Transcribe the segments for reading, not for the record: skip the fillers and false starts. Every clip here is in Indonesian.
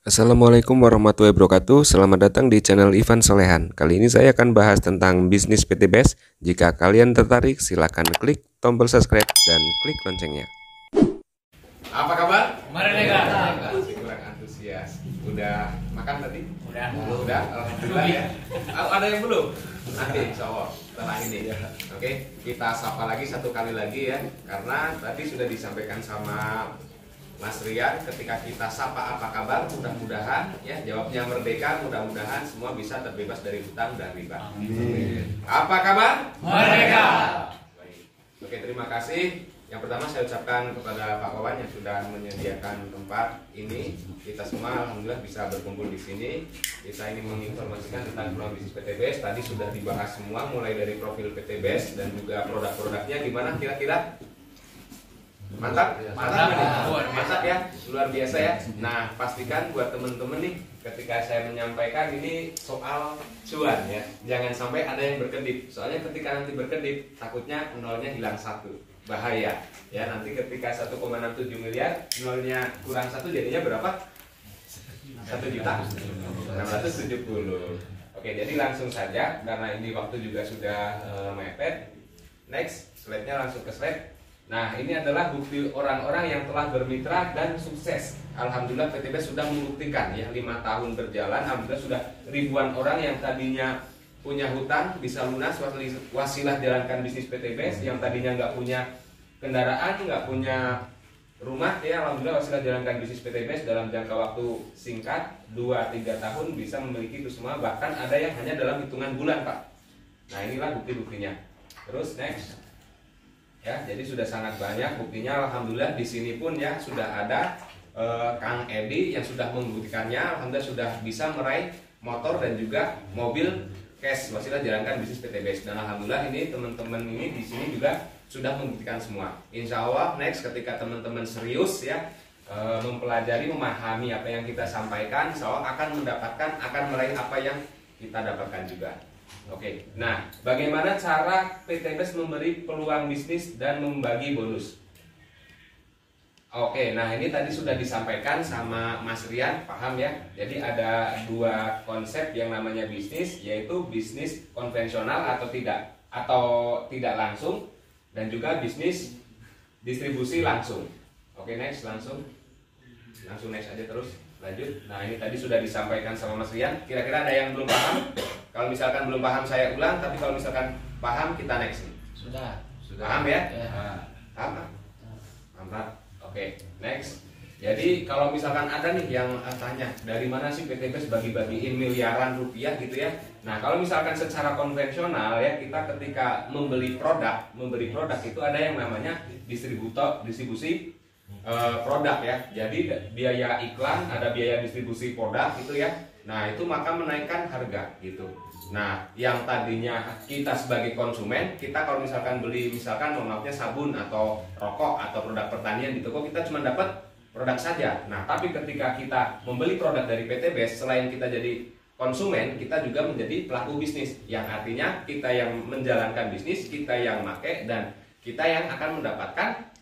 Assalamualaikum warahmatullahi wabarakatuh. Selamat datang di channel Ivan Solehan. Kali ini saya akan bahas tentang bisnis PT BES. Jika kalian tertarik, silakan klik tombol subscribe dan klik loncengnya. Apa kabar? Merdeka. Masih kurang antusias. Udah makan tadi? Udah. Udah. Alhamdulillah ya. Ada yang belum? Nanti insya Allah setelah ini. Oke, kita sapa lagi satu kali lagi ya. Karena tadi sudah disampaikan sama Mas Rian, ketika kita sapa apa kabar, mudah-mudahan ya jawabnya merdeka, mudah-mudahan semua bisa terbebas dari hutang dan riba. Apa kabar? Merdeka. Baik. Oke, terima kasih. Yang pertama saya ucapkan kepada Pak Wawan yang sudah menyediakan tempat ini. Kita semua alhamdulillah bisa berkumpul di sini. Kita ingin menginformasikan tentang peluang bisnis PT BES. Tadi sudah dibahas semua, mulai dari profil PT BES dan juga produk-produknya. Gimana kira-kira? Mantap? Mantap ini? Mantap ya? Luar biasa ya? Nah, pastikan buat temen-temen nih, ketika saya menyampaikan ini soal cuan ya, jangan sampai ada yang berkedip. Soalnya ketika nanti berkedip, takutnya nolnya hilang satu. Bahaya ya, nanti ketika 1,67 miliar nolnya kurang satu, jadinya berapa? 1.670.000. Oke, jadi langsung saja karena ini waktu juga sudah mepet. Next, slide-nya langsung ke slide. Nah, ini adalah bukti orang-orang yang telah bermitra dan sukses. Alhamdulillah PT BES sudah membuktikan ya, 5 tahun berjalan. Alhamdulillah sudah ribuan orang yang tadinya punya hutang bisa lunas wasilah jalankan bisnis PT BES. Yang tadinya nggak punya kendaraan, nggak punya rumah ya, alhamdulillah wasilah jalankan bisnis PT BES dalam jangka waktu singkat 2-3 tahun bisa memiliki itu semua. Bahkan ada yang hanya dalam hitungan bulan, Pak. Nah, inilah bukti-buktinya. Terus next. Ya, jadi sudah sangat banyak buktinya. Alhamdulillah di sini pun ya sudah ada Kang Edi yang sudah membuktikannya. Alhamdulillah sudah bisa meraih motor dan juga mobil cash wasilah jalankan bisnis PT BES. Dan alhamdulillah ini teman-teman ini di sini juga sudah membuktikan semua. Insya Allah next ketika teman-teman serius ya mempelajari, memahami apa yang kita sampaikan, insya Allah akan mendapatkan, akan meraih apa yang kita dapatkan juga. Oke, nah bagaimana cara PT BES memberi peluang bisnis dan membagi bonus? Oke, nah ini tadi sudah disampaikan sama Mas Rian, paham ya? Jadi ada dua konsep yang namanya bisnis, yaitu bisnis konvensional atau tidak langsung, dan juga bisnis distribusi langsung. Oke, next langsung next aja terus. Lanjut. Nah, ini tadi sudah disampaikan sama Mas Rian. Kira-kira ada yang belum paham? Kalau misalkan belum paham saya ulang, tapi kalau misalkan paham kita next nih. Sudah. Paham ya? Ya. Paham? Mantap. Oke, next. Jadi kalau misalkan ada nih yang tanya, dari mana sih PT BES bagi-bagiin miliaran rupiah gitu ya? Nah, kalau misalkan secara konvensional ya, kita ketika memberi produk itu ada yang namanya distribusi produk ya. Jadi biaya iklan, ada biaya distribusi produk gitu ya. Nah, itu maka menaikkan harga gitu. Nah, yang tadinya kita sebagai konsumen, kita kalau misalkan beli misalkan maafnya sabun atau rokok atau produk pertanian di toko, kita cuma dapat produk saja. Nah, tapi ketika kita membeli produk dari PT BES, selain kita jadi konsumen, kita juga menjadi pelaku bisnis. Yang artinya kita yang menjalankan bisnis, kita yang pakai, dan kita yang akan mendapatkan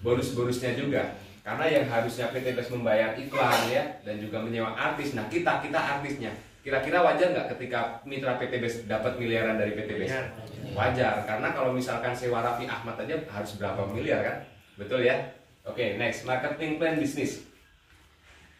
bonus-bonusnya juga. Karena yang harusnya PT BES membayar iklan ya dan juga menyewa artis. Nah, kita artisnya. Kira-kira wajar nggak ketika mitra PT BES dapat miliaran dari PT BES? Wajar, karena kalau misalkan sewa Raffi Ahmad aja harus berapa miliar kan? Betul ya? Oke, next, marketing plan bisnis.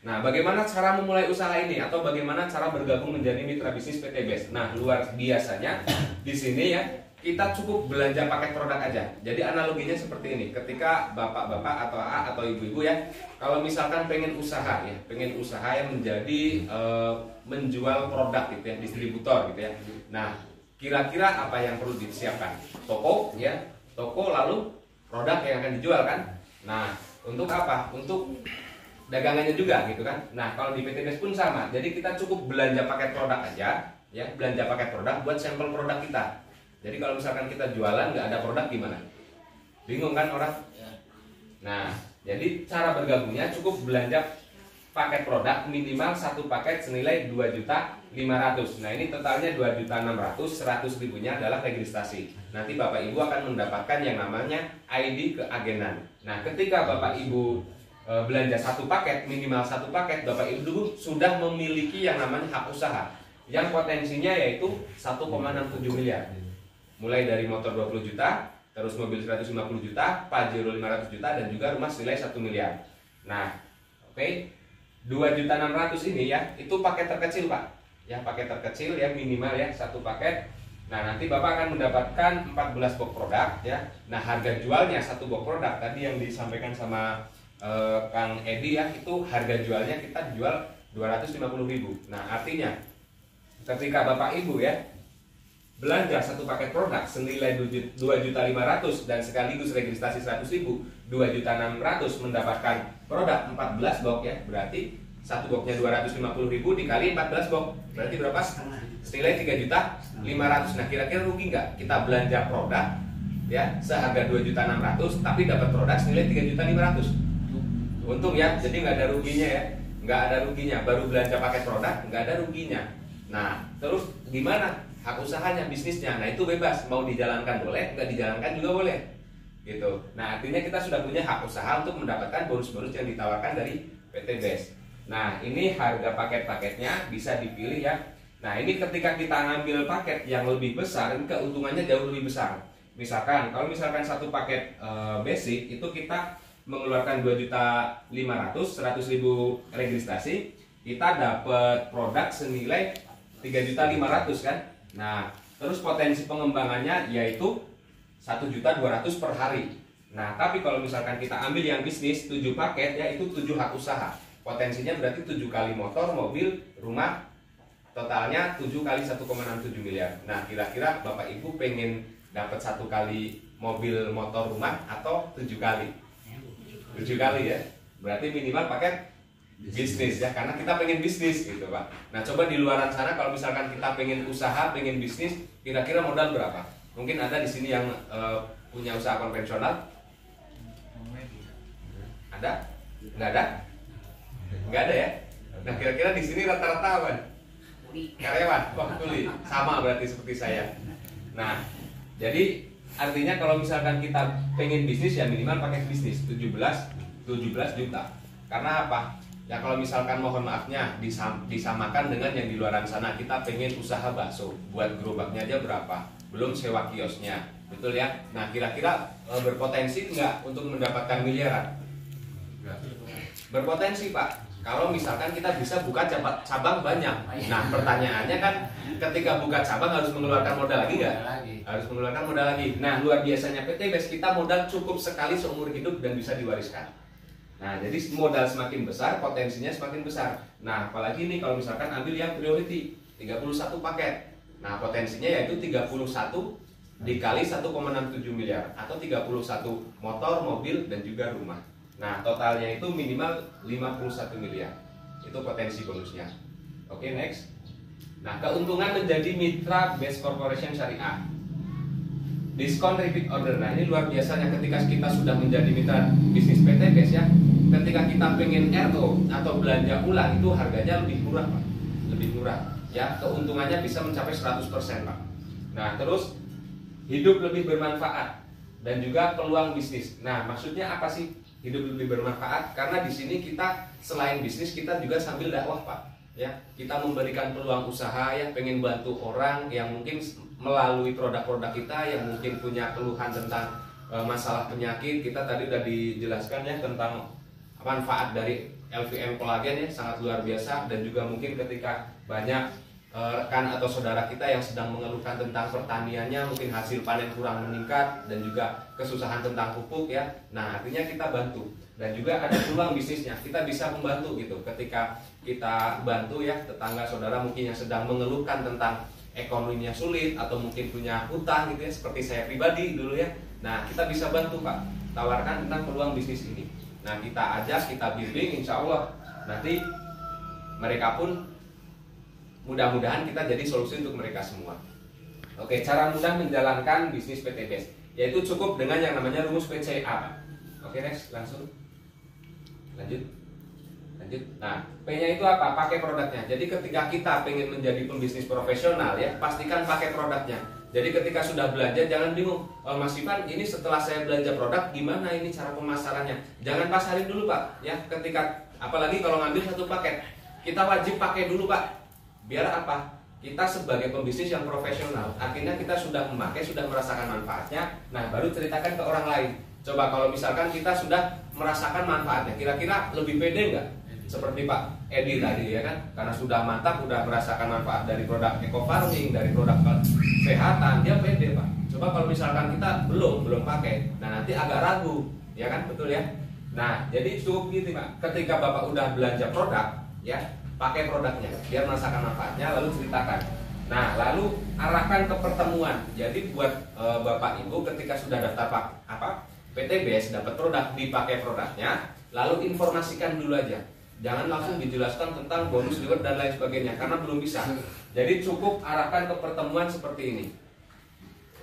Nah, bagaimana cara memulai usaha ini atau bagaimana cara bergabung menjadi mitra bisnis PT BES? Nah, luar biasanya di sini ya, kita cukup belanja paket produk aja. Jadi analoginya seperti ini. Ketika bapak-bapak atau ibu-ibu ya, kalau misalkan pengen usaha yang menjadi menjual produk gitu ya, distributor gitu ya. Nah, kira-kira apa yang perlu disiapkan? Toko ya, lalu produk yang akan dijual kan. Nah, untuk apa? Untuk dagangannya juga gitu kan. Nah, kalau di PT BES pun sama. Jadi kita cukup belanja paket produk aja ya, belanja paket produk buat sampel produk kita. Jadi kalau misalkan kita jualan nggak ada produk gimana? Bingung kan orang? Nah, jadi cara bergabungnya cukup belanja paket produk minimal satu paket senilai 2.500.000. Nah, ini totalnya 2.600.000, 100.000-nya adalah registrasi. Nanti Bapak Ibu akan mendapatkan yang namanya ID keagenan. Nah, ketika Bapak Ibu belanja satu paket, minimal satu paket, Bapak Ibu sudah memiliki yang namanya hak usaha yang potensinya yaitu 1,67 miliar. Mulai dari motor 20 juta, terus mobil 150 juta, Pajero 500 juta, dan juga rumah senilai 1 miliar. Nah, oke, 2.600.000 ini ya, itu paket terkecil Pak. Ya, paket terkecil ya, minimal ya, satu paket. Nah, nanti Bapak akan mendapatkan 14 box produk ya. Nah, harga jualnya satu box produk tadi yang disampaikan sama Kang Edi ya, itu harga jualnya kita jual 250.000. Nah, artinya ketika Bapak Ibu ya belanja satu paket produk senilai 2.500.000 dan sekaligus registrasi 100.000, 2.600.000 mendapatkan produk 14 box ya, berarti satu boxnya 250.000 dikali 14 box berarti berapa? Senilai 3.500.000. Nah, kira-kira rugi nggak kita belanja produk ya seharga 2.600.000 tapi dapat produk senilai 3.500.000? Untung ya, jadi nggak ada ruginya ya, nggak ada ruginya. Baru belanja paket produk nggak ada ruginya. Nah, terus gimana hak usahanya, bisnisnya? Nah, itu bebas, mau dijalankan boleh, nggak dijalankan juga boleh, gitu. Nah, artinya kita sudah punya hak usaha untuk mendapatkan bonus-bonus yang ditawarkan dari PT BES. Nah, ini harga paket-paketnya bisa dipilih ya. Nah, ini ketika kita ngambil paket yang lebih besar, ini keuntungannya jauh lebih besar. Misalkan, kalau misalkan satu paket basic itu kita mengeluarkan 2.500.000, 100.000 registrasi, kita dapat produk senilai 3.500.000 kan. Nah, terus potensi pengembangannya yaitu 1.200.000 per hari. Nah, tapi kalau misalkan kita ambil yang bisnis 7 paket ya, itu 7 hak usaha. Potensinya berarti 7 kali motor, mobil, rumah, totalnya 7 kali 1,67 miliar. Nah, kira-kira Bapak Ibu pengen dapat 1 kali mobil, motor, rumah atau 7 kali? 7 kali ya, berarti minimal paket bisnis ya, karena kita pengen bisnis gitu Pak. Nah, coba di luaran sana kalau misalkan kita pengen usaha, pengen bisnis, kira-kira modal berapa? Mungkin ada di sini yang punya usaha konvensional? Ada? Nggak ada? Nggak ada ya? Nah, kira-kira di sini rata-rata apa? Karyawan, kuli, sama berarti seperti saya. Nah, jadi artinya kalau misalkan kita pengen bisnis ya minimal pakai bisnis 17 juta. Karena apa? Ya kalau misalkan mohon maafnya disamakan dengan yang di luaran sana, kita pengen usaha bakso, buat gerobaknya aja berapa? Belum sewa kiosnya, betul ya? Nah, kira-kira berpotensi nggak untuk mendapatkan miliaran? Berpotensi Pak. Kalau misalkan kita bisa buka cabang banyak. Nah, pertanyaannya kan ketika buka cabang harus mengeluarkan modal lagi nggak? Harus mengeluarkan modal lagi. Nah, luar biasanya PT BES kita modal cukup sekali seumur hidup dan bisa diwariskan. Nah, jadi modal semakin besar, potensinya semakin besar. Nah, apalagi nih kalau misalkan ambil yang priority 31 paket. Nah, potensinya yaitu 31 dikali 1,67 miliar atau 31 motor, mobil, dan juga rumah. Nah, totalnya itu minimal 51 miliar. Itu potensi bonusnya. Oke, next. Nah, keuntungan menjadi mitra BES Corporation Syariah. Diskon repeat order. Nah, ini luar biasanya ketika kita sudah menjadi mitra bisnis PT BES ya. Ketika kita pengen RO atau belanja ulang itu harganya lebih murah, Pak. Lebih murah. Ya, keuntungannya bisa mencapai 100%, Pak. Nah, terus hidup lebih bermanfaat dan juga peluang bisnis. Nah, maksudnya apa sih? Hidup lebih bermanfaat karena di sini kita selain bisnis kita juga sambil dakwah Pak ya, kita memberikan peluang usaha ya, pengen bantu orang yang mungkin melalui produk-produk kita yang mungkin punya keluhan tentang masalah penyakit. Kita tadi udah dijelaskan ya tentang manfaat dari LVM kolagen ya, sangat luar biasa. Dan juga mungkin ketika banyak rekan atau saudara kita yang sedang mengeluhkan tentang pertaniannya, mungkin hasil panen kurang meningkat dan juga kesusahan tentang pupuk ya. Nah, artinya kita bantu dan juga ada peluang bisnisnya. Kita bisa membantu gitu. Ketika kita bantu ya tetangga saudara mungkin yang sedang mengeluhkan tentang ekonominya sulit atau mungkin punya hutang gitu ya, seperti saya pribadi dulu ya. Nah, kita bisa bantu Pak, tawarkan tentang peluang bisnis ini. Nah, kita ajak, kita bimbing, insya Allah nanti mereka pun mudah-mudahan kita jadi solusi untuk mereka semua. Oke, cara mudah menjalankan bisnis PT BES yaitu cukup dengan yang namanya rumus PCA. Oke, next, langsung lanjut. Nah, P-nya itu apa? Pakai produknya. Jadi ketika kita pengen menjadi pembisnis profesional ya, pastikan pakai produknya. Jadi ketika sudah belanja jangan bingung, oh, Mas Ivan ini setelah saya belanja produk gimana ini cara pemasarannya? Jangan pasarin dulu Pak, ya ketika apalagi kalau ngambil satu paket, kita wajib pakai dulu Pak. Biar apa? Kita sebagai pembisnis yang profesional, akhirnya kita sudah memakai, sudah merasakan manfaatnya, nah baru ceritakan ke orang lain. Coba kalau misalkan kita sudah merasakan manfaatnya, kira-kira lebih pede nggak? Seperti Pak Edi tadi ya kan, karena sudah mantap, sudah merasakan manfaat dari produk eco farming, dari produk kesehatan, dia pede Pak. Coba kalau misalkan kita belum pakai, nah nanti agak ragu, ya kan, betul ya. Nah jadi cukup gitu Pak, ketika Bapak udah belanja produk, ya pakai produknya, biar merasakan manfaatnya, lalu ceritakan. Nah lalu arahkan ke pertemuan. Jadi buat Bapak Ibu ketika sudah daftar PTBS dapat produk, dipakai produknya, lalu informasikan dulu aja. Jangan langsung dijelaskan tentang bonus reward dan lain sebagainya karena belum bisa. Jadi cukup arahkan ke pertemuan seperti ini.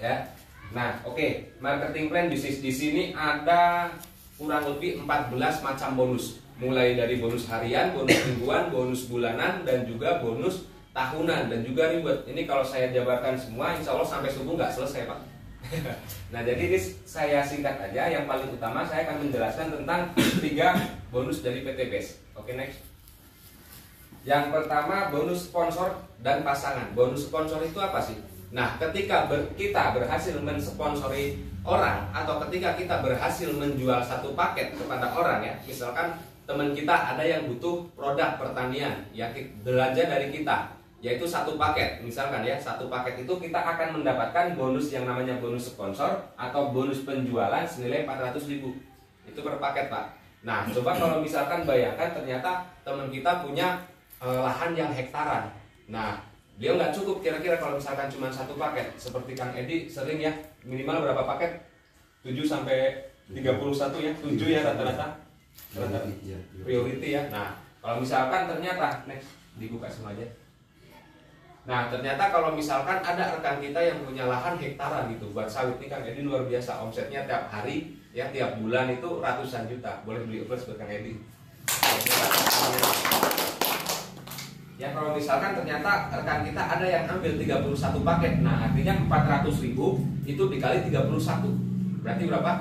Ya. Nah, oke. Marketing plan bisnis di sini ada kurang lebih 14 macam bonus. Mulai dari bonus harian, bonus mingguan, bonus bulanan dan juga bonus tahunan dan juga reward. Ini kalau saya jabarkan semua insya Allah sampai subuh nggak selesai Pak. Nah jadi ini saya singkat aja. Yang paling utama saya akan menjelaskan tentang 3 bonus dari PTBS. Oke, next. Yang pertama bonus sponsor dan pasangan. Bonus sponsor itu apa sih? Nah ketika kita berhasil mensponsori orang atau ketika kita berhasil menjual satu paket kepada orang ya, misalkan teman kita ada yang butuh produk pertanian ya, belanja dari kita, yaitu satu paket, misalkan ya satu paket itu kita akan mendapatkan bonus yang namanya bonus sponsor atau bonus penjualan senilai 400.000 itu per paket Pak. Nah coba kalau misalkan bayangkan ternyata teman kita punya lahan yang hektaran. Nah dia nggak cukup kira-kira kalau misalkan cuma satu paket, seperti Kang Edi sering ya minimal berapa paket? 7 sampai 31 ya, 7 ya rata-rata priority ya. Nah kalau misalkan ternyata next dibuka semua aja. Nah ternyata kalau misalkan ada rekan kita yang punya lahan hektaran gitu buat sawit nih Kang Edi, luar biasa omsetnya tiap hari ya, tiap bulan itu ratusan juta. Boleh beli plus buat Kang Edi ya. Kalau misalkan ternyata rekan kita ada yang ambil 31 paket, nah artinya 400.000 itu dikali 31 berarti berapa?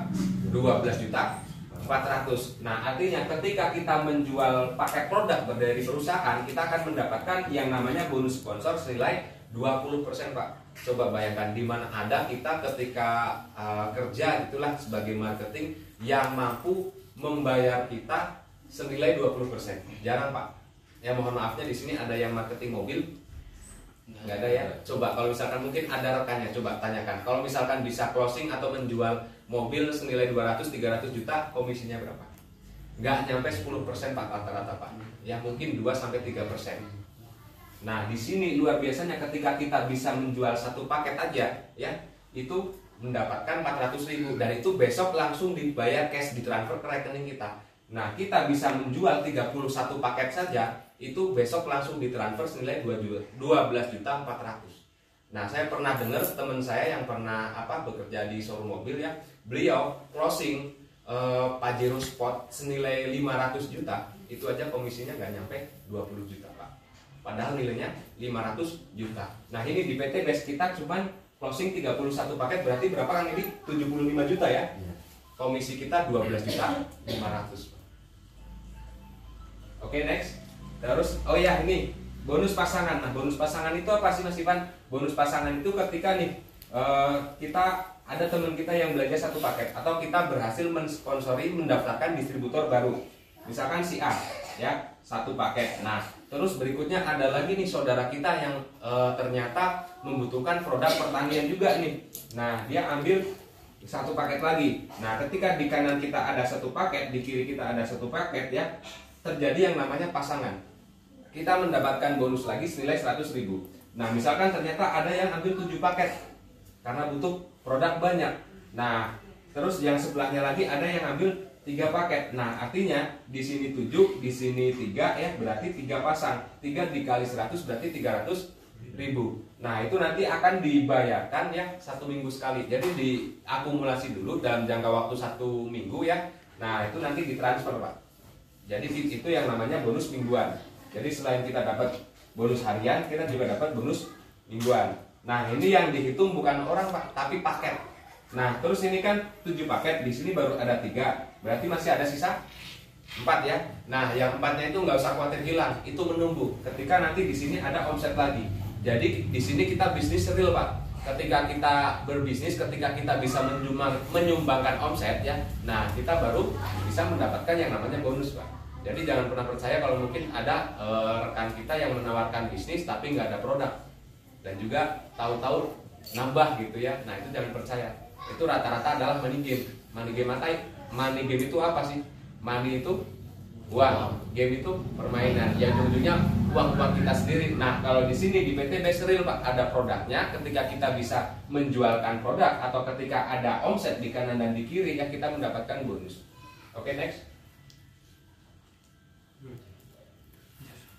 12 juta 400. Nah artinya ketika kita menjual paket produk dari perusahaan, kita akan mendapatkan yang namanya bonus sponsor senilai 20% Pak. Coba bayangkan di mana ada kita ketika kerja itulah sebagai marketing yang mampu membayar kita senilai 20%. Jarang Pak. Ya mohon maafnya di sini ada yang marketing mobil, nggak ada ya. Coba kalau misalkan mungkin ada rekannya, coba tanyakan. Kalau misalkan bisa closing atau menjual mobil senilai 200-300 juta, komisinya berapa? Nggak nyampe 10% Pak rata-rata Pak. Ya mungkin 2-3%. Nah di sini luar biasanya ketika kita bisa menjual satu paket aja, ya itu mendapatkan 400.000 dan itu besok langsung dibayar cash, ditransfer ke rekening kita. Nah kita bisa menjual 31 paket saja, itu besok langsung ditransfer senilai 12.400.000. Nah saya pernah dengar teman saya yang pernah bekerja di showroom mobil ya, beliau closing Pajero Sport senilai 500 juta, itu aja komisinya nggak nyampe 20 juta Pak. Padahal nilainya 500 juta. Nah ini di PTBS kita cuman closing 31 paket, berarti berapa kan ini? 75 juta ya. Komisi kita 12.500. Oke, next. Terus, oh ya ini bonus pasangan. Nah bonus pasangan itu apa sih Mas Ivan? Bonus pasangan itu ketika nih kita ada teman kita yang belanja satu paket atau kita berhasil mensponsori mendaftarkan distributor baru. Misalkan si A ya satu paket. Nah terus berikutnya ada lagi nih saudara kita yang ternyata membutuhkan produk pertanian juga nih. Nah dia ambil satu paket lagi. Nah ketika di kanan kita ada satu paket, di kiri kita ada satu paket ya, terjadi yang namanya pasangan. Kita mendapatkan bonus lagi senilai 100.000. Nah misalkan ternyata ada yang ambil 7 paket karena butuh produk banyak. Nah terus yang sebelahnya lagi ada yang ambil 3 paket. Nah artinya di sini 7, di sini 3 ya, berarti 3 pasang. 3 dikali 100 berarti 300.000. Nah itu nanti akan dibayarkan ya 1 minggu sekali. Jadi diakumulasi dulu dalam jangka waktu 1 minggu ya. Nah itu nanti ditransfer Pak. Jadi itu yang namanya bonus mingguan. Jadi selain kita dapat bonus harian, kita juga dapat bonus mingguan. Nah, ini yang dihitung bukan orang Pak, tapi paket. Nah, terus ini kan 7 paket, di sini baru ada 3, berarti masih ada sisa 4 ya. Nah, yang 4-nya itu nggak usah khawatir hilang, itu menunggu. Ketika nanti di sini ada omset lagi. Jadi di sini kita bisnis real Pak. Ketika kita berbisnis, ketika kita bisa menyumbangkan omset ya, nah kita baru bisa mendapatkan yang namanya bonus Pak. Jadi jangan pernah percaya kalau mungkin ada rekan kita yang menawarkan bisnis tapi nggak ada produk dan juga tahu-tahu nambah gitu ya. Nah itu jangan percaya. Itu rata-rata adalah money game. Money game itu apa sih? Money itu uang, game itu permainan. Yang ujungnya uang kita sendiri. Nah kalau di sini di PT Best Real Pak ada produknya. Ketika kita bisa menjualkan produk atau ketika ada omset di kanan dan di kiri ya kita mendapatkan bonus. Oke, next.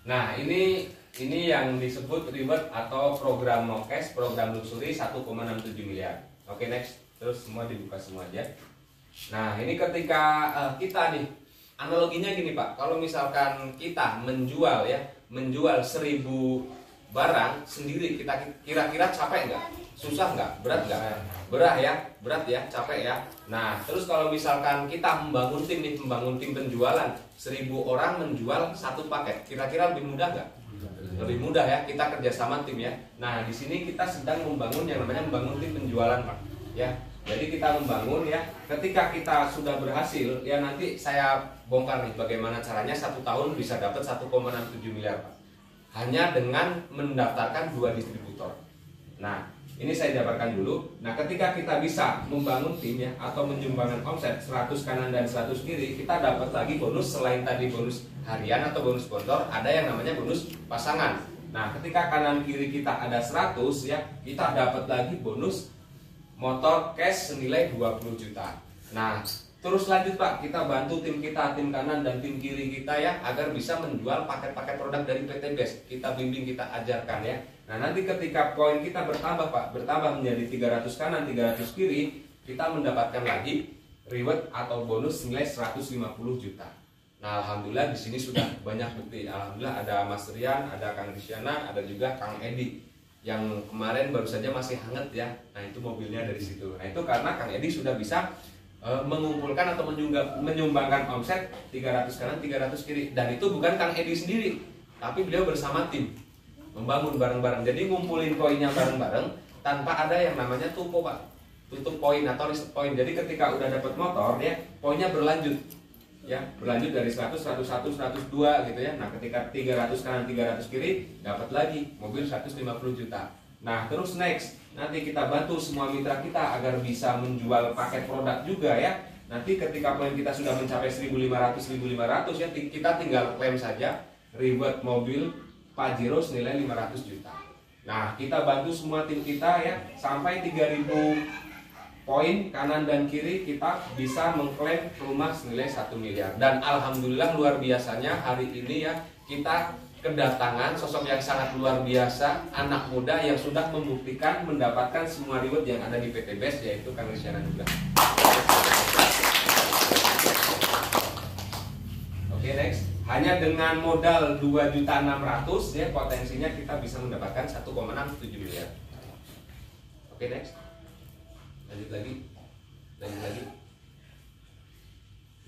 Nah ini yang disebut reward atau program Mokes, program luxury 1,67 miliar. Oke, next. Terus semua dibuka semua aja. Nah ini ketika kita nih, analoginya gini Pak, kalau misalkan kita menjual 1000 barang sendiri, kita kira-kira capek nggak? Susah nggak? Berat nggak? Berat ya, capek ya. Nah terus kalau misalkan kita membangun tim penjualan, 1000 orang menjual 1 paket, kira-kira lebih mudah nggak? Lebih mudah ya, kita kerjasama tim ya. Nah di sini kita sedang membangun yang namanya membangun tim penjualan Pak ya. Jadi kita membangun ya, ketika kita sudah berhasil ya nanti saya bongkar nih bagaimana caranya 1 tahun bisa dapat 1,67 miliar Pak. Hanya dengan mendaftarkan 2 distributor. Nah ini saya jabarkan dulu. Nah ketika kita bisa membangun tim ya atau menyumbangkan omset 100 kanan dan 100 kiri, kita dapat lagi bonus selain tadi bonus harian atau bonus sponsor, ada yang namanya bonus pasangan. Nah ketika kanan kiri kita ada 100 ya, kita dapat lagi bonus motor cash senilai 20 juta. Nah, terus lanjut Pak, kita bantu tim kita, tim kanan dan tim kiri kita ya agar bisa menjual paket-paket produk dari PT Best. Kita bimbing, kita ajarkan ya. Nah, nanti ketika poin kita bertambah Pak, bertambah menjadi 300 kanan, 300 kiri, kita mendapatkan lagi reward atau bonus senilai 150 juta. Nah, alhamdulillah di sini sudah banyak bukti. Alhamdulillah ada Mas Rian, ada Kang Risyana, ada juga Kang Edi. Yang kemarin baru saja masih hangat ya. Nah itu mobilnya dari situ. Nah itu karena Kang Edi sudah bisa mengumpulkan atau menyumbangkan omset 300 kanan 300 kiri. Dan itu bukan Kang Edi sendiri, tapi beliau bersama tim membangun bareng-bareng. Jadi ngumpulin poinnya bareng-bareng tanpa ada yang namanya tupo Pak, tutup poin atau reset poin. Jadi ketika udah dapat motor ya poinnya berlanjut ya, berlanjut dari 100, 101, 102 gitu ya. Nah ketika 300 kanan 300 kiri dapat lagi mobil 150 juta. Nah terus next, nanti kita bantu semua mitra kita agar bisa menjual paket produk juga ya. Nanti ketika poin kita sudah mencapai 1500 ya, kita tinggal klaim saja reward mobil Pajero senilai 500 juta. Nah kita bantu semua tim kita ya sampai 3000 poin kanan dan kiri, kita bisa mengklaim rumah senilai 1 miliar. Dan alhamdulillah luar biasanya hari ini ya kita kedatangan sosok yang sangat luar biasa, anak muda yang sudah membuktikan mendapatkan semua reward yang ada di PT Best, yaitu Kang Risyana juga. Oke, next. Hanya dengan modal 2.600.000 ya potensinya kita bisa mendapatkan 1,67 miliar. Oke, next. Lanjut lagi,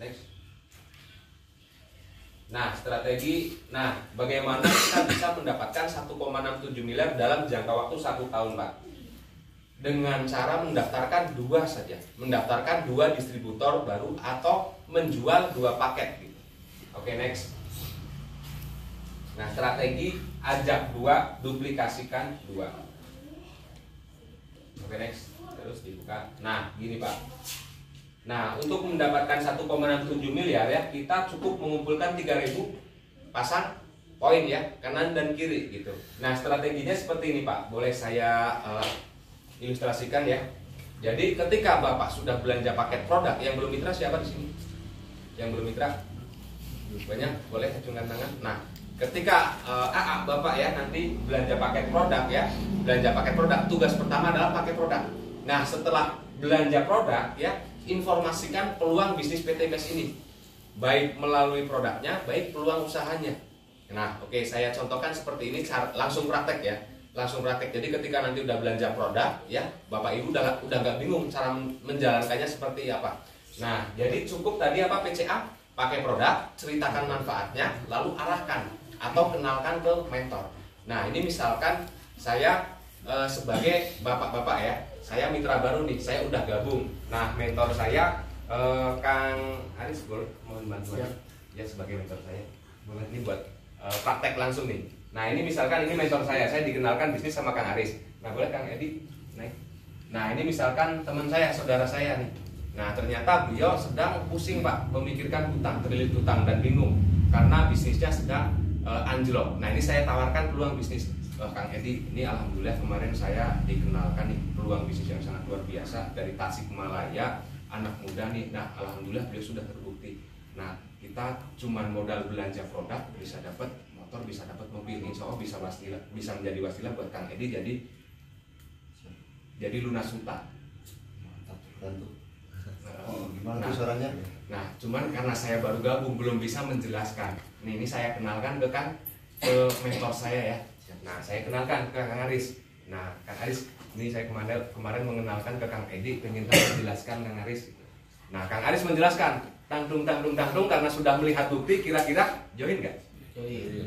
next. Nah strategi, bagaimana kita bisa mendapatkan 1,67 miliar dalam jangka waktu 1 tahun Pak? Dengan cara mendaftarkan 2 saja, mendaftarkan 2 distributor baru atau menjual 2 paket gitu. Oke, next. Nah strategi ajak 2, duplikasikan 2. Oke, next. Terus dibuka. Nah gini Pak, nah untuk mendapatkan 1,67 miliar ya kita cukup mengumpulkan 3000 pasang poin ya kanan dan kiri gitu. Nah strateginya seperti ini Pak, boleh saya ilustrasikan ya. Jadi ketika Bapak sudah belanja paket produk, yang belum mitra siapa di sini? Yang belum mitra banyak, boleh acungkan tangan. Nah ketika Bapak ya nanti belanja paket produk ya, belanja paket produk, tugas pertama adalah pakai produk. Nah setelah belanja produk ya, informasikan peluang bisnis PT Best ini, baik melalui produknya, baik peluang usahanya. Nah oke, saya contohkan seperti ini, langsung praktek ya. langsung praktek. Jadi ketika nanti udah belanja produk ya, Bapak Ibu udah nggak bingung cara menjalankannya seperti apa. Nah, jadi cukup tadi apa, PCA, pakai produk, ceritakan manfaatnya, lalu arahkan atau kenalkan ke mentor. Nah, ini misalkan saya sebagai bapak-bapak ya, saya mitra baru nih, saya udah gabung. Nah, mentor saya Kang Aris, boleh mohon bantuan ya sebagai mentor saya. Boleh ini buat praktek langsung nih. Nah, ini misalkan ini mentor saya dikenalkan bisnis sama Kang Aris. Nah, boleh Kang Edi naik. Nah, ini misalkan teman saya, saudara saya nih. Nah, ternyata beliau sedang pusing Pak, memikirkan hutang, terlilit hutang dan bingung karena bisnisnya sedang anjlok. Nah, ini saya tawarkan peluang bisnis. Kang Edi, ini alhamdulillah kemarin saya dikenalkan nih peluang bisnis yang sangat luar biasa dari Tasikmalaya, anak muda nih. Nah, alhamdulillah beliau sudah terbukti. Nah, kita cuman modal belanja produk bisa dapat motor, bisa dapat mobil. Insya Allah bisa menjadi wasilah buat Kang Edi jadi lunas hutang. Mantap, bantu. Gimana Nah, caranya? Nah, cuman karena saya baru gabung belum bisa menjelaskan. Nih, ini saya kenalkan ke mentor saya ya. Nah, saya kenalkan ke Kang Aris. Nah, Kang Aris, ini saya kemarin mengenalkan ke Kang Edi, pengen menjelaskan Kang Aris. Nah, Kang Aris menjelaskan, tangtung karena sudah melihat bukti, kira-kira join nggak?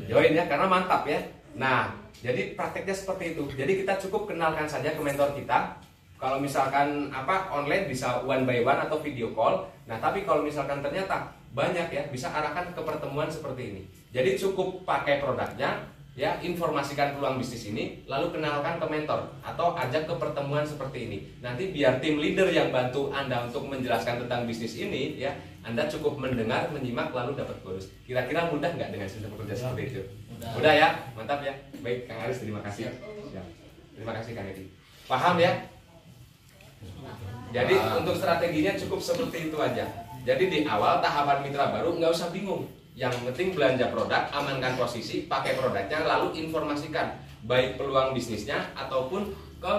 Join ya, karena mantap ya. Nah, jadi prakteknya seperti itu. Jadi kita cukup kenalkan saja ke mentor kita. Kalau misalkan online bisa one by one atau video call. Nah, tapi kalau misalkan ternyata banyak ya, bisa arahkan ke pertemuan seperti ini. Jadi cukup pakai produknya ya, informasikan peluang bisnis ini, lalu kenalkan ke mentor atau ajak ke pertemuan seperti ini. Nanti biar tim leader yang bantu Anda untuk menjelaskan tentang bisnis ini ya, Anda cukup mendengar, menyimak lalu dapat bonus. Kira-kira mudah nggak dengan sistem kerja seperti itu? Mudah ya, mantap ya. Baik Kang Aris, terima kasih. Ya. Terima kasih Kang Edi. Paham ya? Jadi untuk strateginya cukup seperti itu aja. Jadi di awal tahapan mitra baru nggak usah bingung. Yang penting belanja produk, amankan posisi, pakai produknya, lalu informasikan baik peluang bisnisnya ataupun ke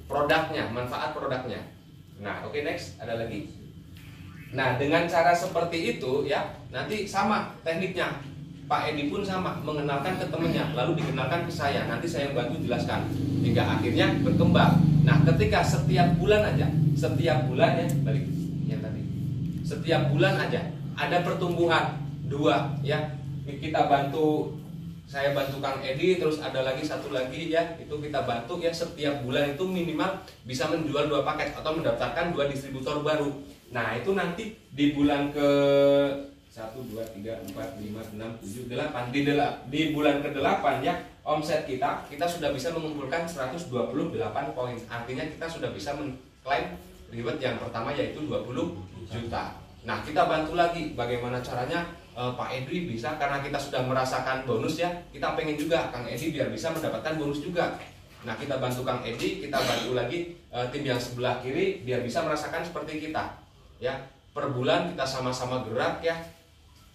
produknya, manfaat produknya. Nah, oke, next, ada lagi. Nah, dengan cara seperti itu ya, nanti sama tekniknya. Pak Edi pun sama, mengenalkan ke temennya, lalu dikenalkan ke saya. Nanti saya bantu jelaskan hingga akhirnya berkembang. Nah, ketika setiap bulan aja, setiap bulan ya, balik yang tadi. Setiap bulan aja ada pertumbuhan 2 ya. Kita bantu, saya bantu Kang Edi, terus ada lagi satu lagi ya, itu kita bantu ya, setiap bulan itu minimal bisa menjual 2 paket atau mendaftarkan 2 distributor baru. Nah, itu nanti di bulan ke 1, 2, 3, 4, 5, 6, 7, 8 di bulan ke-8 ya, omset kita sudah bisa mengumpulkan 128 poin. Artinya kita sudah bisa mengklaim reward yang pertama yaitu 20 juta. Nah, kita bantu lagi bagaimana caranya Pak Edi bisa, karena kita sudah merasakan bonus ya, kita pengen juga Kang Edi biar bisa mendapatkan bonus juga. Nah, kita bantu Kang Edi, kita bantu lagi tim yang sebelah kiri biar bisa merasakan seperti kita ya. Per bulan kita sama-sama gerak ya,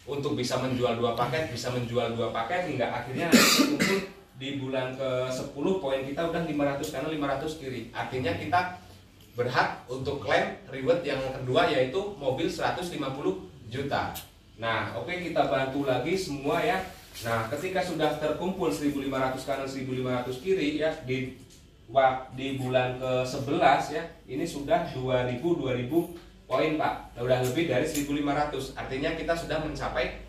untuk bisa menjual 2 paket, bisa menjual 2 paket hingga akhirnya nanti di bulan ke-10 poin kita udah 500 karena 500 kiri. Artinya kita berhak untuk klaim reward yang kedua yaitu mobil 150 juta. Nah, oke, kita bantu lagi semua ya. Nah, ketika sudah terkumpul 1.500 kanan 1.500 kiri ya, di bulan ke-11 ya, ini sudah 2.000 poin Pak. Udah lebih dari 1.500. Artinya kita sudah mencapai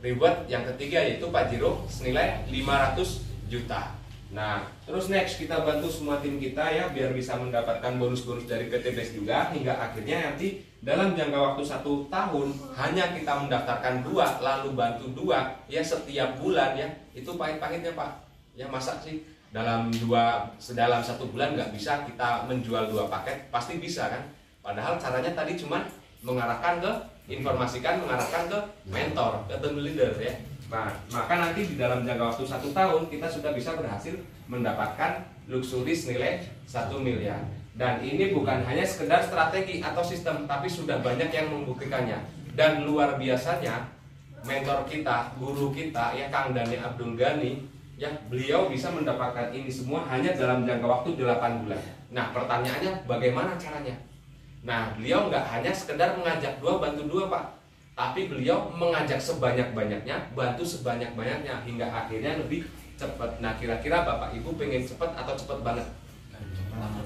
reward yang ketiga yaitu Pajero senilai 500 juta. Nah, terus next kita bantu semua tim kita ya biar bisa mendapatkan bonus-bonus dari PT BES juga, hingga akhirnya nanti dalam jangka waktu 1 tahun hanya kita mendaftarkan 2 lalu bantu 2 ya setiap bulan ya. Itu pahit-pahitnya Pak. Ya masa sih dalam 1 bulan nggak bisa kita menjual 2 paket? Pasti bisa kan? Padahal caranya tadi cuma mengarahkan ke informasikan, mengarahkan ke mentor, ke team leader ya. Nah, maka nanti di dalam jangka waktu 1 tahun kita sudah bisa berhasil mendapatkan luxury senilai 1 miliar. Dan ini bukan hanya sekedar strategi atau sistem, tapi sudah banyak yang membuktikannya. Dan luar biasanya mentor kita, guru kita ya Kang Dani Abdul Ghani ya, beliau bisa mendapatkan ini semua hanya dalam jangka waktu 8 bulan. Nah, pertanyaannya bagaimana caranya? Nah, beliau nggak hanya sekedar mengajak 2 bantu 2 Pak, tapi beliau mengajak sebanyak-banyaknya, bantu sebanyak-banyaknya hingga akhirnya lebih cepet. Nah kira-kira Bapak Ibu pengen cepet atau cepet banget?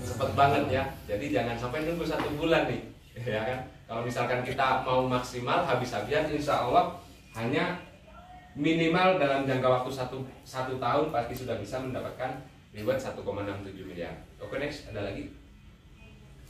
Cepet banget ya. Jadi jangan sampai nunggu 1 bulan nih, ya kan? Kalau misalkan kita mau maksimal habis-habisan, insya Allah hanya minimal dalam jangka waktu satu tahun pasti sudah bisa mendapatkan reward 1,67 miliar. Oke, next, ada lagi.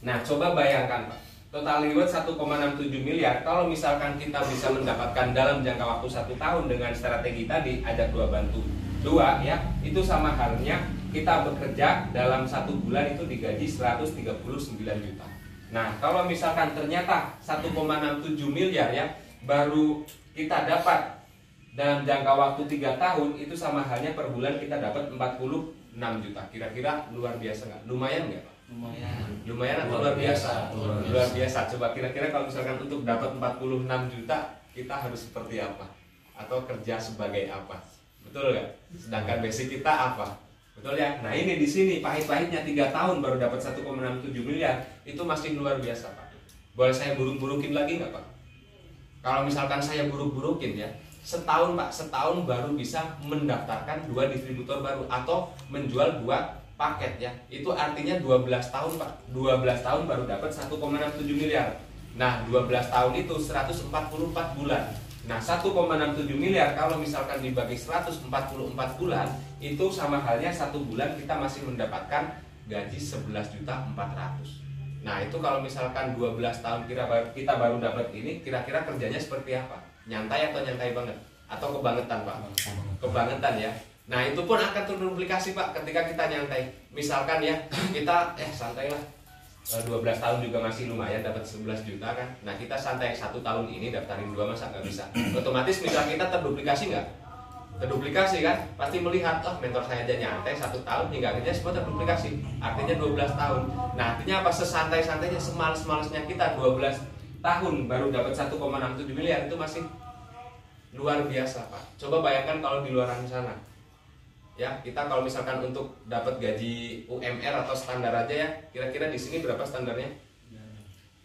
Nah, coba bayangkan Pak, total reward 1,67 miliar. Kalau misalkan kita bisa mendapatkan dalam jangka waktu 1 tahun dengan strategi tadi, ada 2 bantu 2 ya, itu sama halnya kita bekerja dalam 1 bulan itu digaji 139 juta. Nah, kalau misalkan ternyata 1,67 miliar ya, baru kita dapat dalam jangka waktu 3 tahun, itu sama halnya per bulan kita dapat 46 juta. Kira-kira luar biasa nggak? Lumayan nggak Pak? Lumayan atau luar biasa? Luar biasa. Coba kira-kira kalau misalkan untuk dapat 46 juta, kita harus seperti apa? Atau kerja sebagai apa? Betul nggak? Sedangkan basic kita apa? Betul ya? Nah ini di sini pahit-pahitnya 3 tahun baru dapat 1,67 miliar, itu masih luar biasa Pak. Boleh saya buruk-burukin lagi nggak Pak? Kalau misalkan saya buruk-burukin ya, setahun Pak, setahun baru bisa mendaftarkan 2 distributor baru atau menjual 2 paket ya. Itu artinya 12 tahun Pak, 12 tahun baru dapat 1,67 miliar. Nah 12 tahun itu 144 bulan. Nah 1,67 miliar kalau misalkan dibagi 144 bulan, itu sama halnya 1 bulan kita masih mendapatkan gaji 11.400.000. Nah itu kalau misalkan 12 tahun kita baru dapat ini, kira-kira kerjanya seperti apa? Nyantai atau nyantai banget? Atau kebangetan Pak? Kebangetan ya. Nah itu pun akan terduplikasi Pak ketika kita nyantai. Misalkan ya kita santai lah, 12 tahun juga masih lumayan dapat 11 juta kan. Nah kita santai 1 tahun ini daftarin 2, masa nggak bisa? Otomatis misal kita terduplikasi nggak? Terduplikasi kan? Pasti melihat, oh mentor saya aja nyantai 1 tahun hingga akhirnya semua terduplikasi. Artinya 12 tahun. Nah artinya apa? Sesantai-santainya, semales-malesnya kita 12 tahun baru dapat 1,67 miliar, itu masih luar biasa Pak. Coba bayangkan kalau di luar sana. Ya, kita kalau misalkan untuk dapat gaji UMR atau standar aja ya, kira-kira di sini berapa standarnya?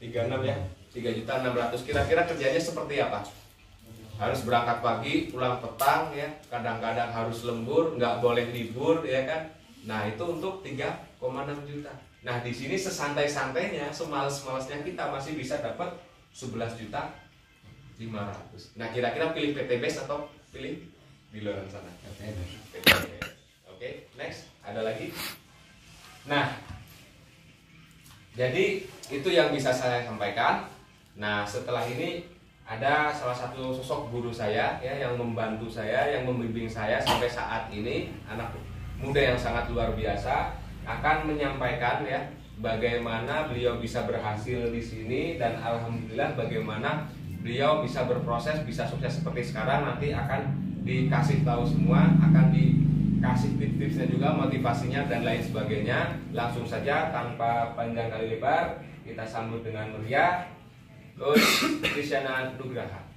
36 ya, 3.600.000. Kira-kira kerjanya seperti apa? Harus berangkat pagi, pulang petang ya, kadang-kadang harus lembur, nggak boleh libur ya kan? Nah itu untuk 3,6 juta. Nah di sini sesantai-santainya, semales-malesnya kita masih bisa dapat 11.500.000. Nah kira-kira pilih PTBS atau pilih di luar sana? PTBS. Oke, next, ada lagi. Nah, jadi itu yang bisa saya sampaikan. Nah, setelah ini ada salah satu sosok guru saya ya yang membantu saya, yang membimbing saya sampai saat ini, anak muda yang sangat luar biasa, akan menyampaikan ya bagaimana beliau bisa berhasil di sini, dan alhamdulillah bagaimana beliau bisa berproses, bisa sukses seperti sekarang. Nanti akan dikasih tahu semua, akan dikasih tips-tipsnya juga, motivasinya dan lain sebagainya. Langsung saja tanpa panjang kali lebar, kita sambut dengan meriah Coach Kristiana Nugraha.